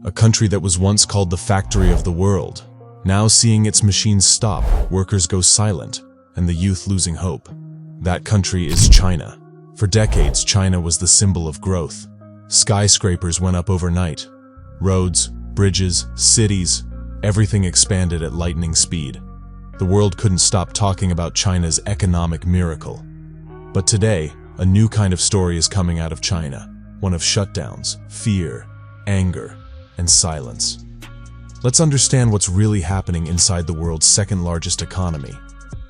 a country that was once called the factory of the world. Now seeing its machines stop, workers go silent, and the youth losing hope. That country is China. For decades, China was the symbol of growth. Skyscrapers went up overnight. Roads, bridges, cities, everything expanded at lightning speed. The world couldn't stop talking about China's economic miracle. But today, a new kind of story is coming out of China, one of shutdowns, fear, anger, and silence. Let's understand what's really happening inside the world's second-largest economy,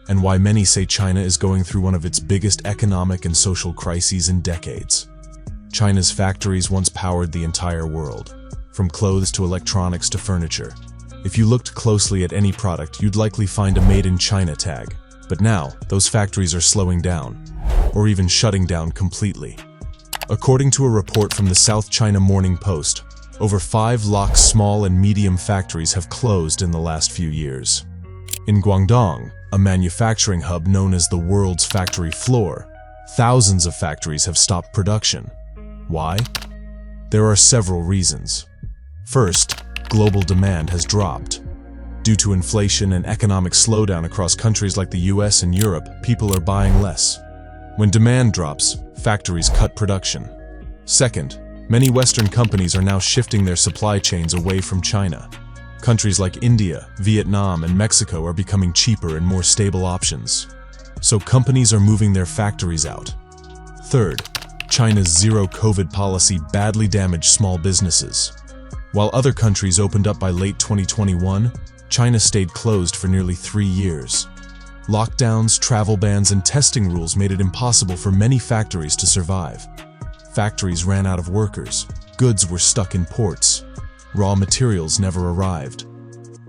and why many say China is going through one of its biggest economic and social crises in decades. China's factories once powered the entire world, from clothes to electronics to furniture. If you looked closely at any product, you'd likely find a Made in China tag. But now, those factories are slowing down, or even shutting down completely. According to a report from the South China Morning Post, over 5 lakh small and medium factories have closed in the last few years. In Guangdong, a manufacturing hub known as the world's factory floor, thousands of factories have stopped production. Why? There are several reasons. First, global demand has dropped. Due to inflation and economic slowdown across countries like the U.S. and Europe, people are buying less. When demand drops, factories cut production. Second, many Western companies are now shifting their supply chains away from China. Countries like India, Vietnam, and Mexico are becoming cheaper and more stable options. So companies are moving their factories out. Third, China's zero-COVID policy badly damaged small businesses. While other countries opened up by late 2021, China stayed closed for nearly 3 years. Lockdowns, travel bans, and testing rules made it impossible for many factories to survive. Factories ran out of workers, goods were stuck in ports, raw materials never arrived.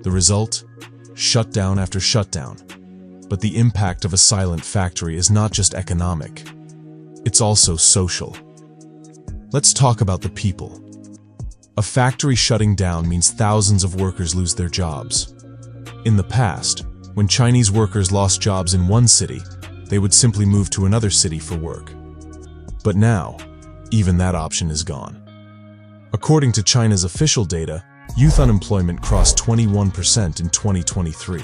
The result? Shutdown after shutdown. But the impact of a silent factory is not just economic, it's also social. Let's talk about the people. A factory shutting down means thousands of workers lose their jobs. In the past, when Chinese workers lost jobs in one city, they would simply move to another city for work. But now, even that option is gone. According to China's official data, youth unemployment crossed 21% in 2023.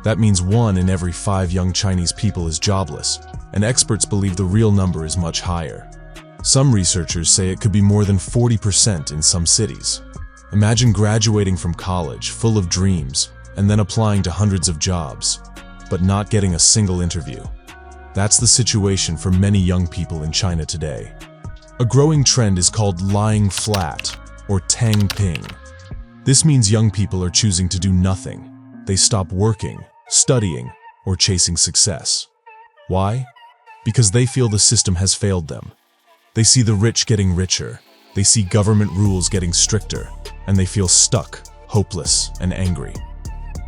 That means 1 in every 5 young Chinese people is jobless, and experts believe the real number is much higher. Some researchers say it could be more than 40% in some cities. Imagine graduating from college, full of dreams, and then applying to hundreds of jobs, but not getting a single interview. That's the situation for many young people in China today. A growing trend is called lying flat, or tang ping. This means young people are choosing to do nothing. They stop working, studying, or chasing success. Why? Because they feel the system has failed them. They see the rich getting richer, they see government rules getting stricter, and they feel stuck, hopeless, and angry.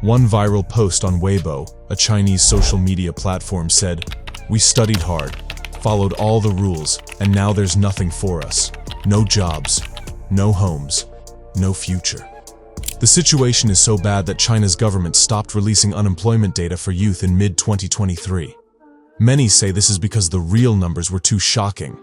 One viral post on Weibo, a Chinese social media platform, said, "We studied hard, followed all the rules, and now there's nothing for us. No jobs, no homes, no future." The situation is so bad that China's government stopped releasing unemployment data for youth in mid-2023. Many say this is because the real numbers were too shocking.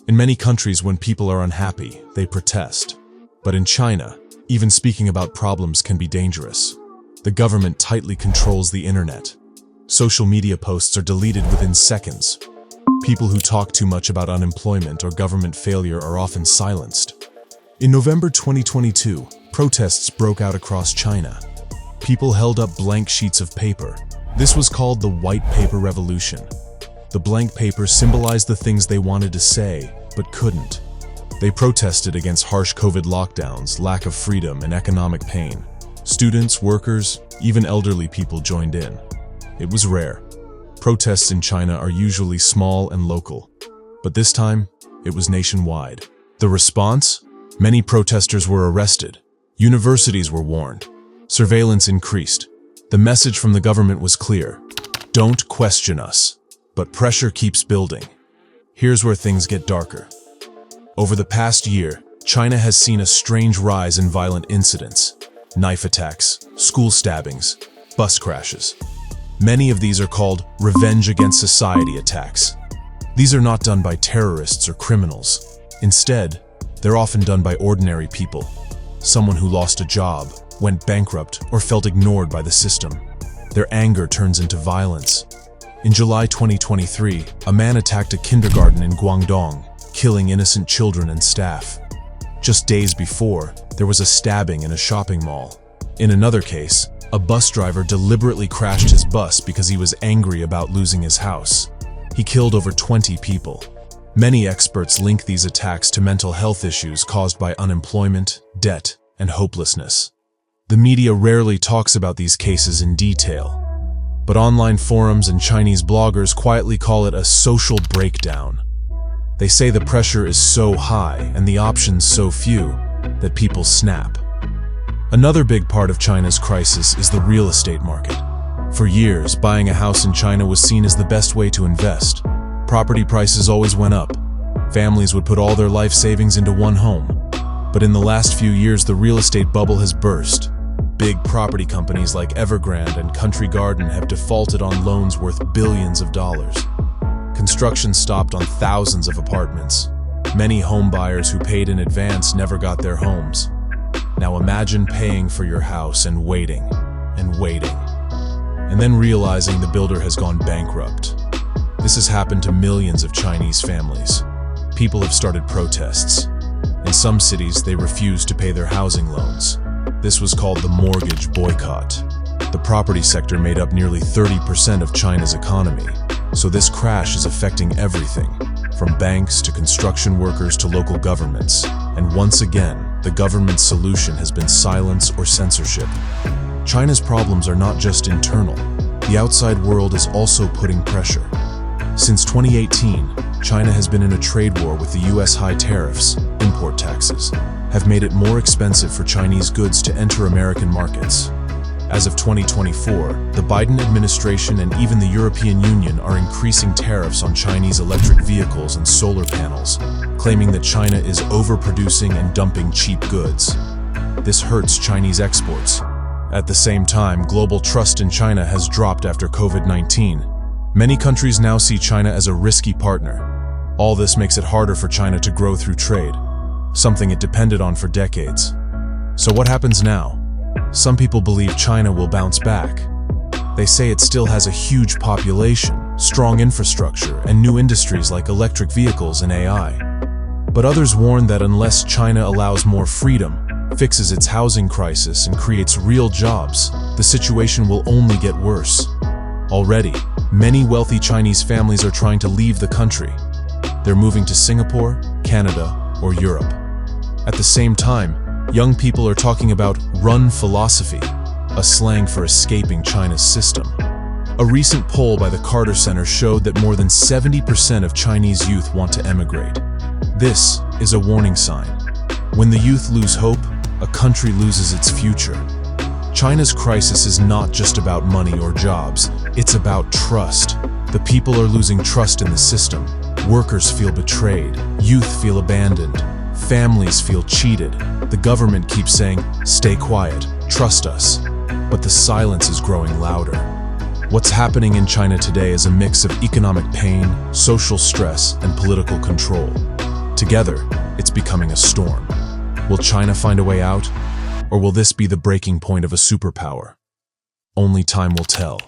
In many countries, when people are unhappy, they protest. But in China, even speaking about problems can be dangerous. The government tightly controls the internet. Social media posts are deleted within seconds. People who talk too much about unemployment or government failure are often silenced. In November 2022, protests broke out across China. People held up blank sheets of paper. This was called the White Paper Revolution. The blank paper symbolized the things they wanted to say, but couldn't. They protested against harsh COVID lockdowns, lack of freedom, and economic pain. Students, workers, even elderly people joined in. It was rare. Protests in China are usually small and local, but this time, it was nationwide. The response? Many protesters were arrested. Universities were warned. Surveillance increased. The message from the government was clear. Don't question us. But pressure keeps building. Here's where things get darker. Over the past year, China has seen a strange rise in violent incidents. Knife attacks, school stabbings, bus crashes. Many of these are called revenge against society attacks. These are not done by terrorists or criminals. Instead, they're often done by ordinary people. someone who lost a job, went bankrupt, or felt ignored by the system. Their anger turns into violence. In July 2023, a man attacked a kindergarten in Guangdong, killing innocent children and staff. Just days before, there was a stabbing in a shopping mall. In another case, a bus driver deliberately crashed his bus because he was angry about losing his house. He killed over 20 people. Many experts link these attacks to mental health issues caused by unemployment, debt, and hopelessness. The media rarely talks about these cases in detail, but online forums and Chinese bloggers quietly call it a social breakdown. They say the pressure is so high and the options so few that people snap. Another big part of China's crisis is the real estate market. For years, buying a house in China was seen as the best way to invest. Property prices always went up. Families would put all their life savings into one home. But in the last few years, the real estate bubble has burst. Big property companies like Evergrande and Country Garden have defaulted on loans worth billions of dollars. Construction stopped on thousands of apartments. Many home buyers who paid in advance never got their homes. Now imagine paying for your house and waiting, and then realizing the builder has gone bankrupt. This has happened to millions of Chinese families. People have started protests. In some cities, they refuse to pay their housing loans. This was called the mortgage boycott. The property sector made up nearly 30% of China's economy, so this crash is affecting everything, from banks to construction workers to local governments. And once again, the government's solution has been silence or censorship. China's problems are not just internal. The outside world is also putting pressure. Since 2018, China has been in a trade war with the U.S. High tariffs, import taxes, have made it more expensive for Chinese goods to enter American markets. As of 2024, the Biden administration and even the European Union are increasing tariffs on Chinese electric vehicles and solar panels, claiming that China is overproducing and dumping cheap goods. This hurts Chinese exports. At the same time, global trust in China has dropped after COVID-19. Many countries now see China as a risky partner. All this makes it harder for China to grow through trade, something it depended on for decades. So what happens now? Some people believe China will bounce back. They say it still has a huge population, strong infrastructure, and new industries like electric vehicles and AI. But others warn that unless China allows more freedom, fixes its housing crisis, and creates real jobs, the situation will only get worse. Already, many wealthy Chinese families are trying to leave the country. They're moving to Singapore, Canada, or Europe. At the same time, young people are talking about run philosophy, a slang for escaping China's system. A recent poll by the Carter Center showed that more than 70% of Chinese youth want to emigrate. This is a warning sign. When the youth lose hope, a country loses its future. China's crisis is not just about money or jobs, it's about trust. The people are losing trust in the system. Workers feel betrayed, youth feel abandoned, families feel cheated. The government keeps saying, "Stay quiet, trust us." But the silence is growing louder. What's happening in China today is a mix of economic pain, social stress, and political control. Together, it's becoming a storm. Will China find a way out? Or will this be the breaking point of a superpower? Only time will tell.